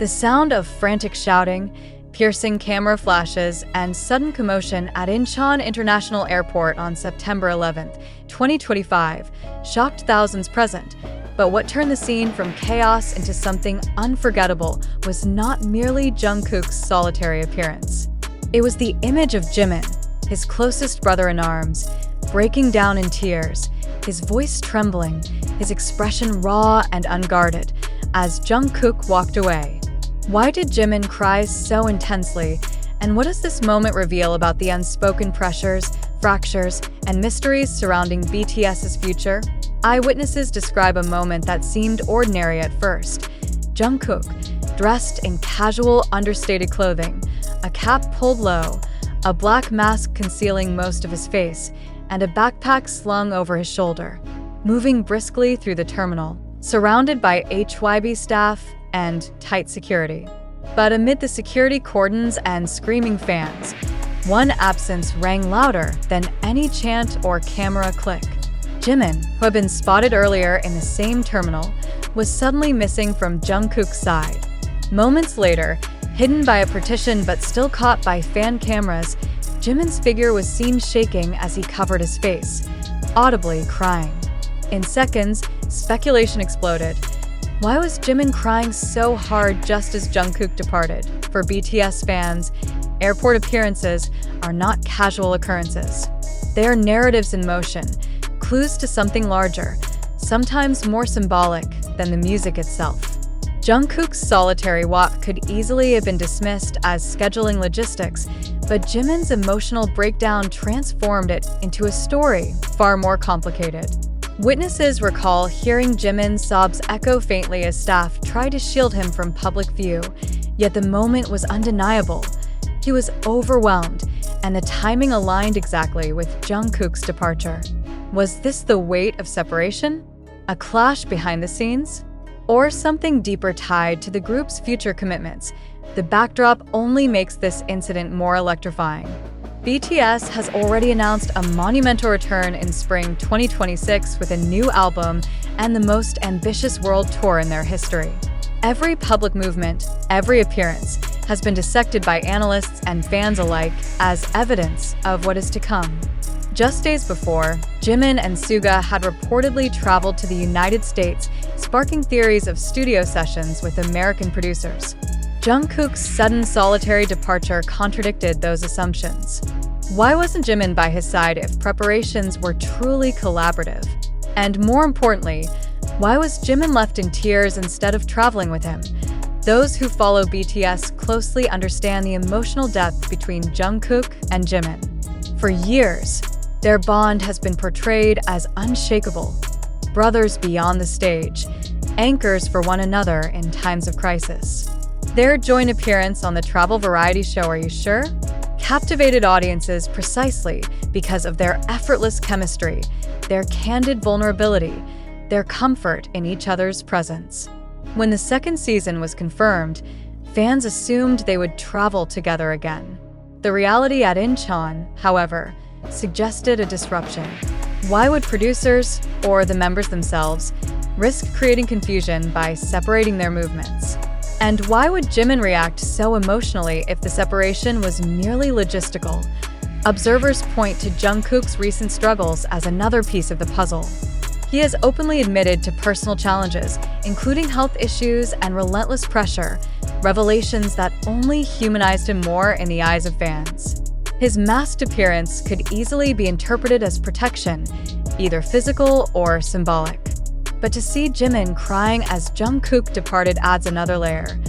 The sound of frantic shouting, piercing camera flashes, and sudden commotion at Incheon International Airport on September 11, 2025, shocked thousands present. But what turned the scene from chaos into something unforgettable was not merely Jungkook's solitary appearance. It was the image of Jimin, his closest brother-in-arms, breaking down in tears, his voice trembling, his expression raw and unguarded, as Jungkook walked away. Why did Jimin cry so intensely, and what does this moment reveal about the unspoken pressures, fractures, and mysteries surrounding BTS's future? Eyewitnesses describe a moment that seemed ordinary at first. Jungkook, dressed in casual, understated clothing, a cap pulled low, a black mask concealing most of his face, and a backpack slung over his shoulder, moving briskly through the terminal, surrounded by hybe staff and tight security. But amid the security cordons and screaming fans, one absence rang louder than any chant or camera click. Jimin, who had been spotted earlier in the same terminal, was suddenly missing from Jungkook's side. Moments later, hidden by a partition but still caught by fan cameras, Jimin's figure was seen shaking as he covered his face, audibly crying. In seconds, speculation exploded. Why was Jimin crying so hard just as Jungkook departed? For BTS fans, airport appearances are not casual occurrences. They are narratives in motion, clues to something larger, sometimes more symbolic than the music itself. Jungkook's solitary walk could easily have been dismissed as scheduling logistics, but Jimin's emotional breakdown transformed it into a story far more complicated. Witnesses recall hearing Jimin's sobs echo faintly as staff tried to shield him from public view, yet the moment was undeniable. He was overwhelmed, and the timing aligned exactly with Jungkook's departure. Was this the weight of separation? A clash behind the scenes? Or something deeper tied to the group's future commitments? The backdrop only makes this incident more electrifying. BTS has already announced a monumental return in spring 2026 with a new album and the most ambitious world tour in their history. Every public movement, every appearance, has been dissected by analysts and fans alike as evidence of what is to come. Just days before, Jimin and Suga had reportedly traveled to the United States, sparking theories of studio sessions with American producers. Jungkook's sudden solitary departure contradicted those assumptions. Why wasn't Jimin by his side if preparations were truly collaborative? And more importantly, why was Jimin left in tears instead of traveling with him? Those who follow BTS closely understand the emotional depth between Jungkook and Jimin. For years, their bond has been portrayed as unshakable, brothers beyond the stage, anchors for one another in times of crisis. Their joint appearance on the travel variety show Are You Sure? Captivated audiences precisely because of their effortless chemistry, their candid vulnerability, their comfort in each other's presence. When the second season was confirmed, fans assumed they would travel together again. The reality at Incheon, however, suggested a disruption. Why would producers, or the members themselves, risk creating confusion by separating their movements? And why would Jimin react so emotionally if the separation was merely logistical? Observers point to Jungkook's recent struggles as another piece of the puzzle. He has openly admitted to personal challenges, including health issues and relentless pressure, revelations that only humanized him more in the eyes of fans. His masked appearance could easily be interpreted as protection, either physical or symbolic. But to see Jimin crying as Jungkook departed adds another layer.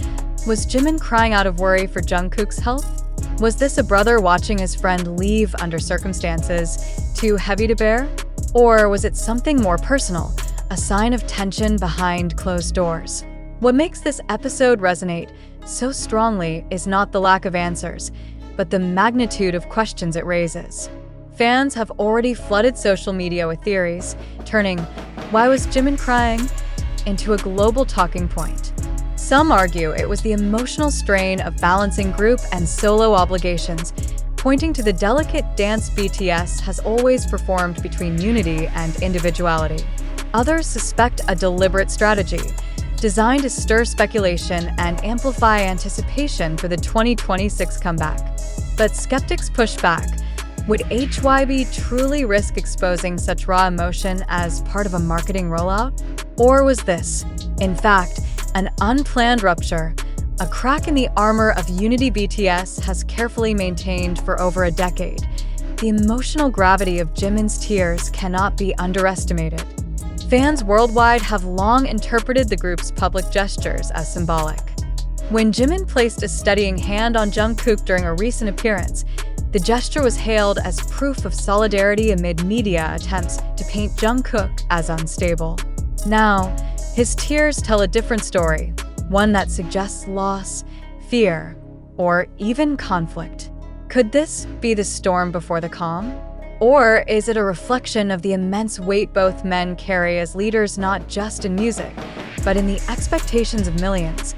Was Jimin crying out of worry for Jungkook's health? Was this a brother watching his friend leave under circumstances too heavy to bear? Or was it something more personal, a sign of tension behind closed doors? What makes this episode resonate so strongly is not the lack of answers, but the magnitude of questions it raises. Fans have already flooded social media with theories, turning "Why was Jimin crying?" into a global talking point. Some argue it was the emotional strain of balancing group and solo obligations, pointing to the delicate dance BTS has always performed between unity and individuality. Others suspect a deliberate strategy designed to stir speculation and amplify anticipation for the 2026 comeback. But skeptics push back. Would hybe truly risk exposing such raw emotion as part of a marketing rollout? Or was this, in fact, an unplanned rupture, a crack in the armor of unity BTS has carefully maintained for over a decade? The emotional gravity of Jimin's tears cannot be underestimated. Fans worldwide have long interpreted the group's public gestures as symbolic. When Jimin placed a steadying hand on Jungkook during a recent appearance, the gesture was hailed as proof of solidarity amid media attempts to paint Jungkook as unstable. Now, his tears tell a different story, one that suggests loss, fear, or even conflict. Could this be the storm before the calm? Or is it a reflection of the immense weight both men carry as leaders, not just in music, but in the expectations of millions?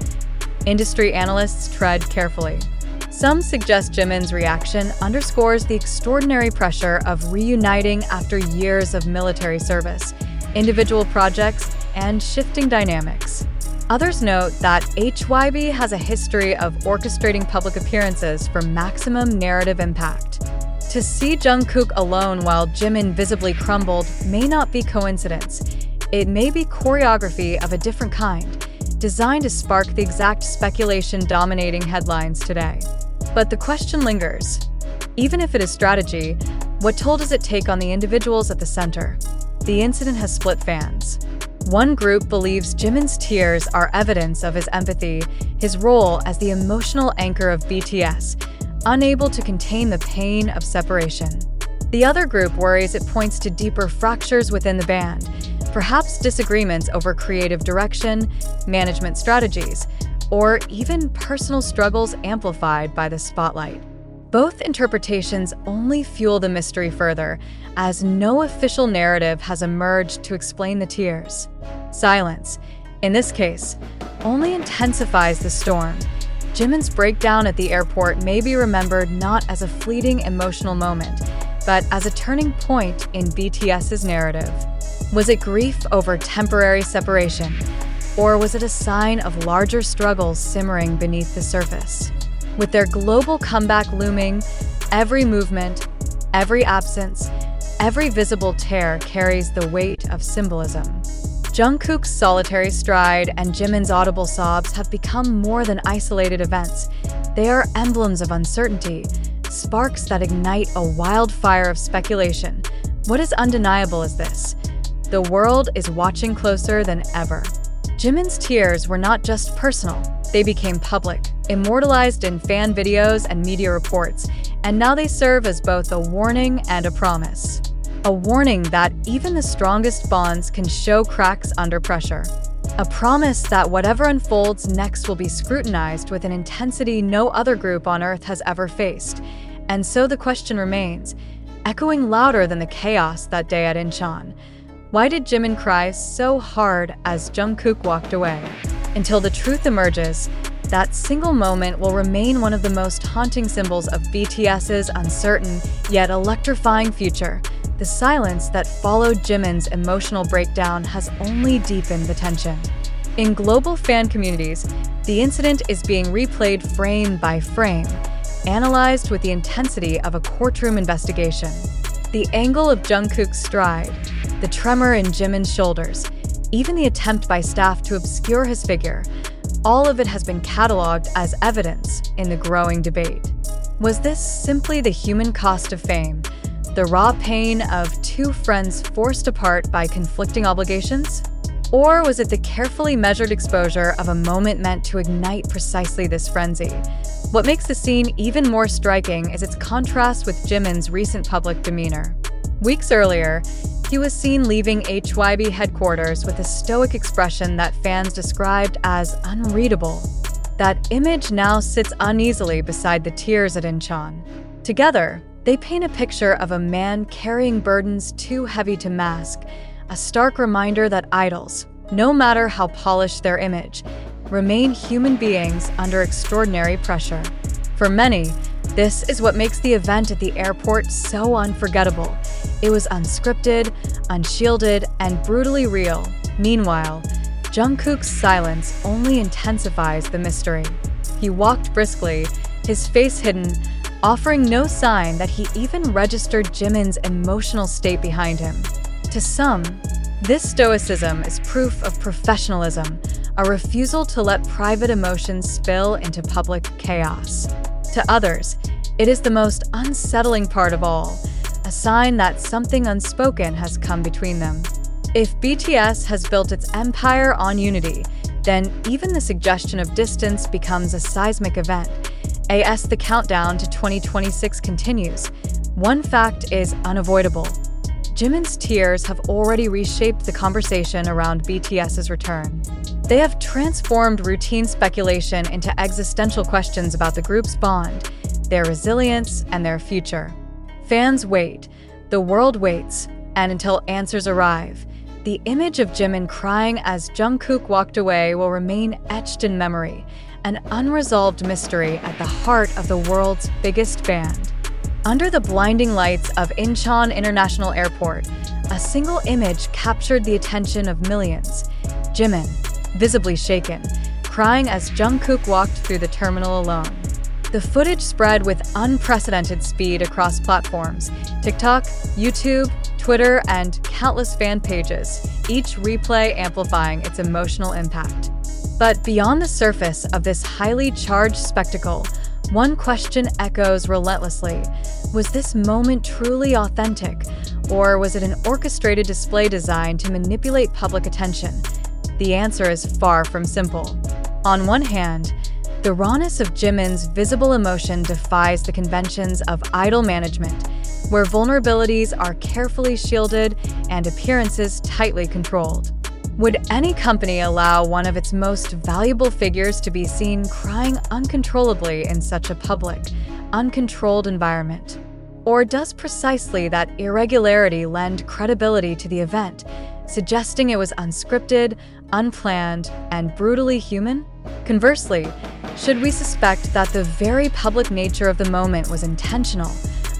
Industry analysts tread carefully. Some suggest Jimin's reaction underscores the extraordinary pressure of reuniting after years of military service, individual projects, and shifting dynamics. Others note that hybe has a history of orchestrating public appearances for maximum narrative impact. To see Jungkook alone while Jimin visibly crumbled may not be coincidence. It may be choreography of a different kind, designed to spark the exact speculation dominating headlines today. But the question lingers. Even if it is strategy, what toll does it take on the individuals at the center? The incident has split fans. One group believes Jimin's tears are evidence of his empathy, his role as the emotional anchor of BTS, unable to contain the pain of separation. The other group worries it points to deeper fractures within the band, perhaps disagreements over creative direction, management strategies, or even personal struggles amplified by the spotlight. Both interpretations only fuel the mystery further, as no official narrative has emerged to explain the tears. Silence, in this case, only intensifies the storm. Jimin's breakdown at the airport may be remembered not as a fleeting emotional moment, but as a turning point in BTS's narrative. Was it grief over temporary separation? Or was it a sign of larger struggles simmering beneath the surface? With their global comeback looming, every movement, every absence, every visible tear carries the weight of symbolism. Jungkook's solitary stride and Jimin's audible sobs have become more than isolated events. They are emblems of uncertainty, sparks that ignite a wildfire of speculation. What is undeniable is this: the world is watching closer than ever. Jimin's tears were not just personal, they became public, immortalized in fan videos and media reports, and now they serve as both a warning and a promise. A warning that even the strongest bonds can show cracks under pressure. A promise that whatever unfolds next will be scrutinized with an intensity no other group on Earth has ever faced. And so the question remains, echoing louder than the chaos that day at Incheon. Why did Jimin cry so hard as Jungkook walked away? Until the truth emerges, that single moment will remain one of the most haunting symbols of BTS's uncertain yet electrifying future. The silence that followed Jimin's emotional breakdown has only deepened the tension. In global fan communities, the incident is being replayed frame by frame, analyzed with the intensity of a courtroom investigation. The angle of Jungkook's stride, the tremor in Jimin's shoulders, even the attempt by staff to obscure his figure, all of it has been cataloged as evidence in the growing debate. Was this simply the human cost of fame, the raw pain of two friends forced apart by conflicting obligations? Or was it the carefully measured exposure of a moment meant to ignite precisely this frenzy? What makes the scene even more striking is its contrast with Jimin's recent public demeanor. Weeks earlier, he was seen leaving hybe headquarters with a stoic expression that fans described as unreadable. That image now sits uneasily beside the tears at Incheon. Together, they paint a picture of a man carrying burdens too heavy to mask, a stark reminder that idols, no matter how polished their image, remain human beings under extraordinary pressure. For many, this is what makes the event at the airport so unforgettable. It was unscripted, unshielded, and brutally real. Meanwhile, Jungkook's silence only intensifies the mystery. He walked briskly, his face hidden, offering no sign that he even registered Jimin's emotional state behind him. To some, this stoicism is proof of professionalism, a refusal to let private emotions spill into public chaos. To others, it is the most unsettling part of all, a sign that something unspoken has come between them. If BTS has built its empire on unity, then even the suggestion of distance becomes a seismic event. As the countdown to 2026 continues, one fact is unavoidable. Jimin's tears have already reshaped the conversation around BTS's return. They have transformed routine speculation into existential questions about the group's bond, their resilience, and their future. Fans wait, the world waits, and until answers arrive, the image of Jimin crying as Jungkook walked away will remain etched in memory, an unresolved mystery at the heart of the world's biggest band. Under the blinding lights of Incheon International Airport, a single image captured the attention of millions. Jimin, visibly shaken, crying as Jungkook walked through the terminal alone. The footage spread with unprecedented speed across platforms: TikTok, YouTube, Twitter, and countless fan pages, each replay amplifying its emotional impact. But beyond the surface of this highly charged spectacle, one question echoes relentlessly. Was this moment truly authentic, or was it an orchestrated display designed to manipulate public attention? The answer is far from simple. On one hand, the rawness of Jimin's visible emotion defies the conventions of idol management, where vulnerabilities are carefully shielded and appearances tightly controlled. Would any company allow one of its most valuable figures to be seen crying uncontrollably in such a public, uncontrolled environment? Or does precisely that irregularity lend credibility to the event, suggesting it was unscripted, unplanned, and brutally human? Conversely, should we suspect that the very public nature of the moment was intentional,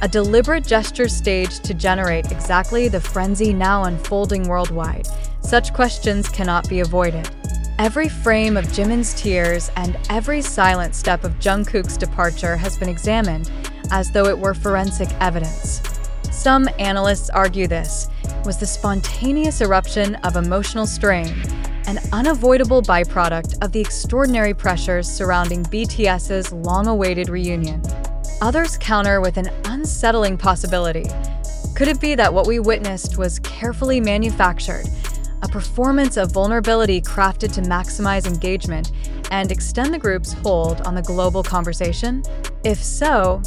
a deliberate gesture staged to generate exactly the frenzy now unfolding worldwide? Such questions cannot be avoided. Every frame of Jimin's tears and every silent step of Jungkook's departure has been examined as though it were forensic evidence. Some analysts argue this was the spontaneous eruption of emotional strain, an unavoidable byproduct of the extraordinary pressures surrounding BTS's long-awaited reunion. Others counter with an unsettling possibility. Could it be that what we witnessed was carefully manufactured, a performance of vulnerability crafted to maximize engagement and extend the group's hold on the global conversation? If so,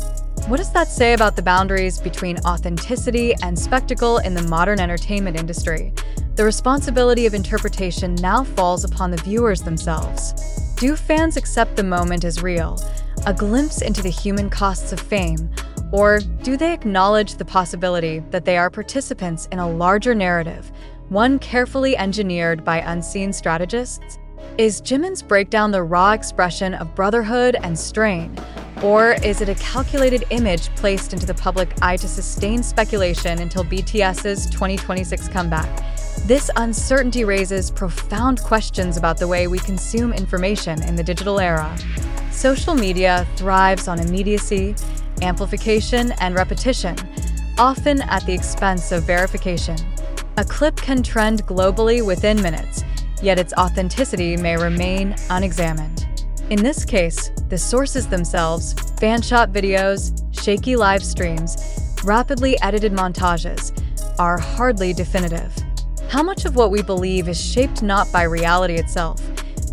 what does that say about the boundaries between authenticity and spectacle in the modern entertainment industry? The responsibility of interpretation now falls upon the viewers themselves. Do fans accept the moment as real, a glimpse into the human costs of fame, or do they acknowledge the possibility that they are participants in a larger narrative, one carefully engineered by unseen strategists? Is Jimin's breakdown the raw expression of brotherhood and strain, or is it a calculated image placed into the public eye to sustain speculation until BTS's 2026 comeback? This uncertainty raises profound questions about the way we consume information in the digital era. Social media thrives on immediacy, amplification, and repetition, often at the expense of verification. A clip can trend globally within minutes, yet its authenticity may remain unexamined. In this case, the sources themselves, fan-shot videos, shaky live streams, rapidly edited montages, are hardly definitive. How much of what we believe is shaped not by reality itself,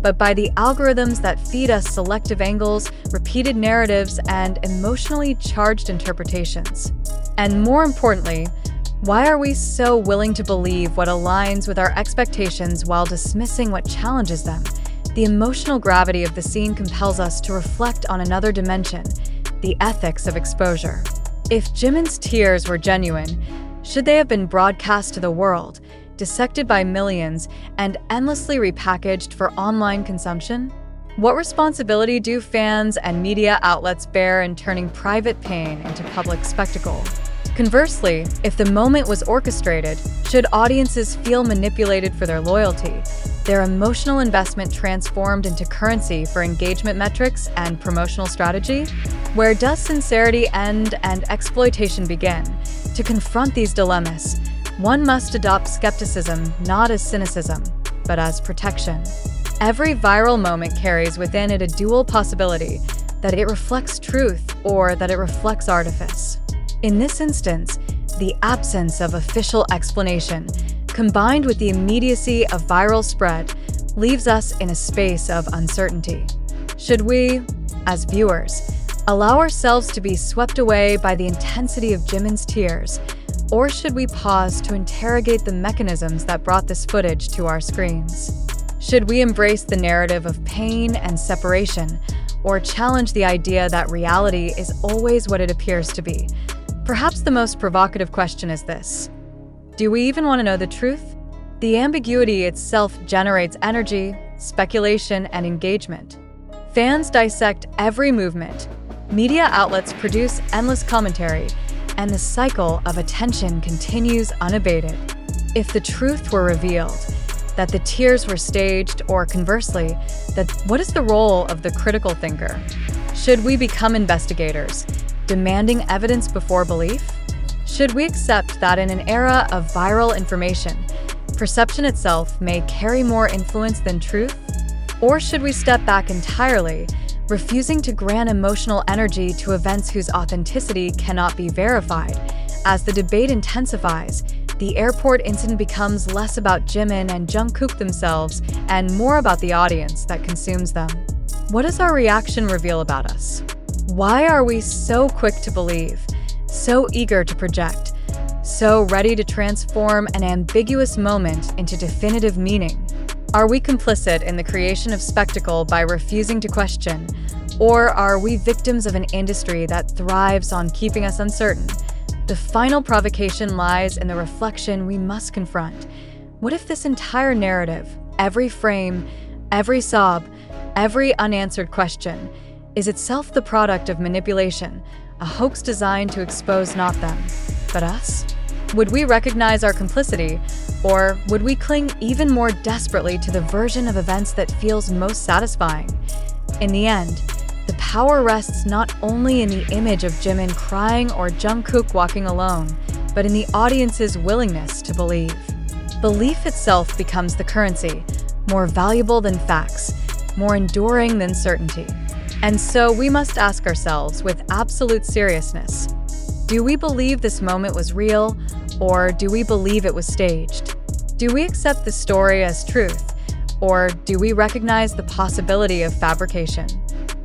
but by the algorithms that feed us selective angles, repeated narratives, and emotionally charged interpretations? And more importantly, why are we so willing to believe what aligns with our expectations while dismissing what challenges them? The emotional gravity of the scene compels us to reflect on another dimension, the ethics of exposure. If Jimin's tears were genuine, should they have been broadcast to the world, dissected by millions, and endlessly repackaged for online consumption? What responsibility do fans and media outlets bear in turning private pain into public spectacle? Conversely, if the moment was orchestrated, should audiences feel manipulated for their loyalty, their emotional investment transformed into currency for engagement metrics and promotional strategy? Where does sincerity end and exploitation begin? To confront these dilemmas, one must adopt skepticism not as cynicism, but as protection. Every viral moment carries within it a dual possibility, that it reflects truth or that it reflects artifice. In this instance, the absence of official explanation, combined with the immediacy of viral spread, leaves us in a space of uncertainty. Should we, as viewers, allow ourselves to be swept away by the intensity of Jimin's tears, or should we pause to interrogate the mechanisms that brought this footage to our screens? Should we embrace the narrative of pain and separation, or challenge the idea that reality is always what it appears to be? Perhaps the most provocative question is this: do we even want to know the truth? The ambiguity itself generates energy, speculation, and engagement. Fans dissect every movement, media outlets produce endless commentary, and the cycle of attention continues unabated. If the truth were revealed, that the tears were staged, or conversely, that what is the role of the critical thinker? Should we become investigators, demanding evidence before belief? Should we accept that in an era of viral information, perception itself may carry more influence than truth? Or should we step back entirely, refusing to grant emotional energy to events whose authenticity cannot be verified? As the debate intensifies, the airport incident becomes less about Jimin and Jungkook themselves and more about the audience that consumes them. What does our reaction reveal about us? Why are we so quick to believe, so eager to project, so ready to transform an ambiguous moment into definitive meaning? Are we complicit in the creation of spectacle by refusing to question, or are we victims of an industry that thrives on keeping us uncertain? The final provocation lies in the reflection we must confront. What if this entire narrative, every frame, every sob, every unanswered question, is itself the product of manipulation, a hoax designed to expose not them, but us? Would we recognize our complicity, or would we cling even more desperately to the version of events that feels most satisfying? In the end, the power rests not only in the image of Jimin crying or Jungkook walking alone, but in the audience's willingness to believe. Belief itself becomes the currency, more valuable than facts, more enduring than certainty. And so we must ask ourselves with absolute seriousness, do we believe this moment was real, or do we believe it was staged? Do we accept the story as truth, or do we recognize the possibility of fabrication?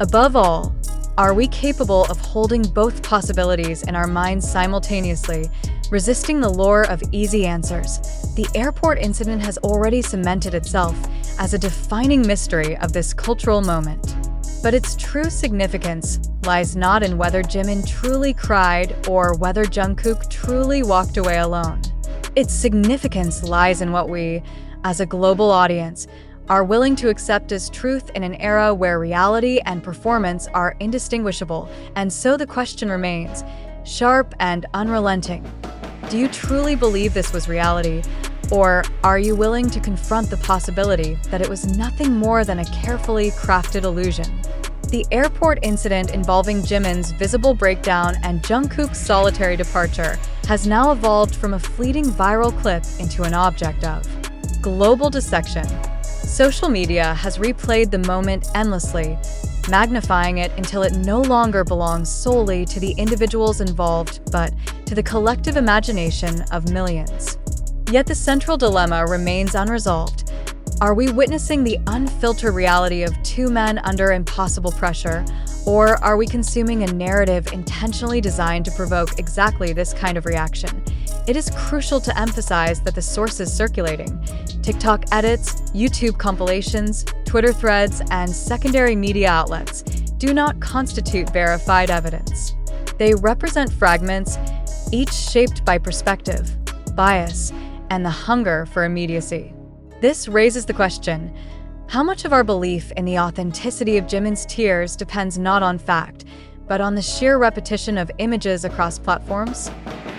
Above all, are we capable of holding both possibilities in our minds simultaneously, resisting the lure of easy answers? The airport incident has already cemented itself as a defining mystery of this cultural moment. But its true significance lies not in whether Jimin truly cried or whether Jungkook truly walked away alone. Its significance lies in what we, as a global audience, are willing to accept as truth in an era where reality and performance are indistinguishable, and so the question remains, sharp and unrelenting. Do you truly believe this was reality, or are you willing to confront the possibility that it was nothing more than a carefully crafted illusion? The airport incident involving Jimin's visible breakdown and Jungkook's solitary departure has now evolved from a fleeting viral clip into an object of global dissection. Social media has replayed the moment endlessly, magnifying it until it no longer belongs solely to the individuals involved, but to the collective imagination of millions. Yet the central dilemma remains unresolved. Are we witnessing the unfiltered reality of two men under impossible pressure, or are we consuming a narrative intentionally designed to provoke exactly this kind of reaction? It is crucial to emphasize that the sources circulating, TikTok edits, YouTube compilations, Twitter threads, and secondary media outlets, do not constitute verified evidence. They represent fragments, each shaped by perspective, bias, and the hunger for immediacy. This raises the question, how much of our belief in the authenticity of Jimin's tears depends not on fact, but on the sheer repetition of images across platforms?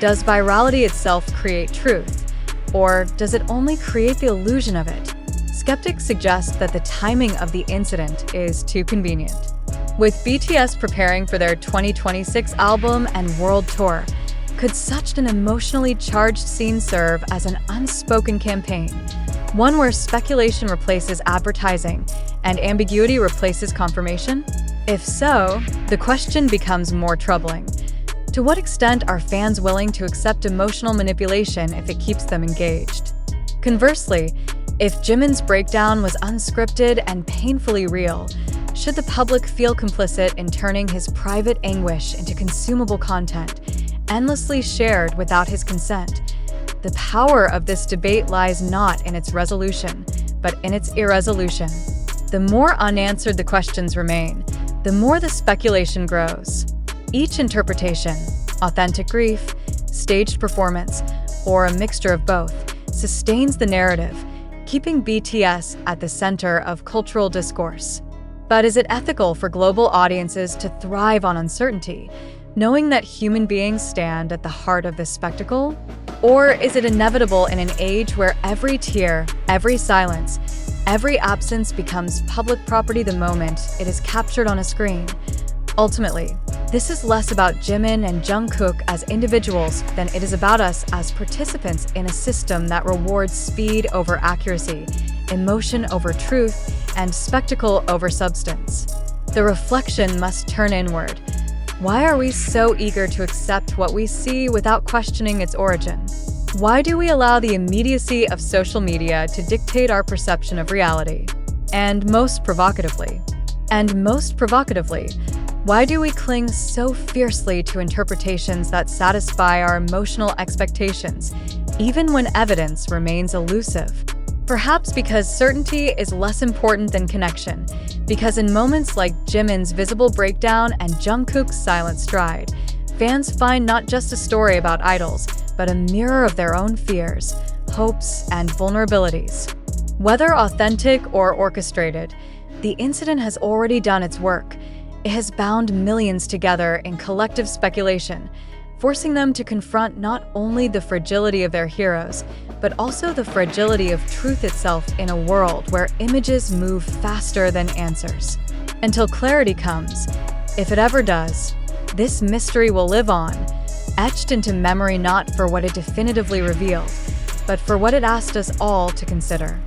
Does virality itself create truth? Or does it only create the illusion of it? Skeptics suggest that the timing of the incident is too convenient. With BTS preparing for their 2026 album and world tour, could such an emotionally charged scene serve as an unspoken campaign? One where speculation replaces advertising and ambiguity replaces confirmation? If so, the question becomes more troubling. To what extent are fans willing to accept emotional manipulation if it keeps them engaged? Conversely, if Jimin's breakdown was unscripted and painfully real, should the public feel complicit in turning his private anguish into consumable content, endlessly shared without his consent? The power of this debate lies not in its resolution, but in its irresolution. The more unanswered the questions remain, the more the speculation grows. Each interpretation, authentic grief, staged performance, or a mixture of both, sustains the narrative, keeping BTS at the center of cultural discourse. But is it ethical for global audiences to thrive on uncertainty, knowing that human beings stand at the heart of this spectacle? Or is it inevitable in an age where every tear, every silence, every absence becomes public property the moment it is captured on a screen? Ultimately, this is less about Jimin and Jungkook as individuals than it is about us as participants in a system that rewards speed over accuracy, emotion over truth, and spectacle over substance. The reflection must turn inward. Why are we so eager to accept what we see without questioning its origin? Why do we allow the immediacy of social media to dictate our perception of reality? And most provocatively, why do we cling so fiercely to interpretations that satisfy our emotional expectations, even when evidence remains elusive? Perhaps because certainty is less important than connection, because in moments like Jimin's visible breakdown and Jungkook's silent stride, fans find not just a story about idols, but a mirror of their own fears, hopes, and vulnerabilities. Whether authentic or orchestrated, the incident has already done its work. It has bound millions together in collective speculation, forcing them to confront not only the fragility of their heroes, but also the fragility of truth itself in a world where images move faster than answers. Until clarity comes, if it ever does, this mystery will live on, etched into memory not for what it definitively revealed, but for what it asked us all to consider.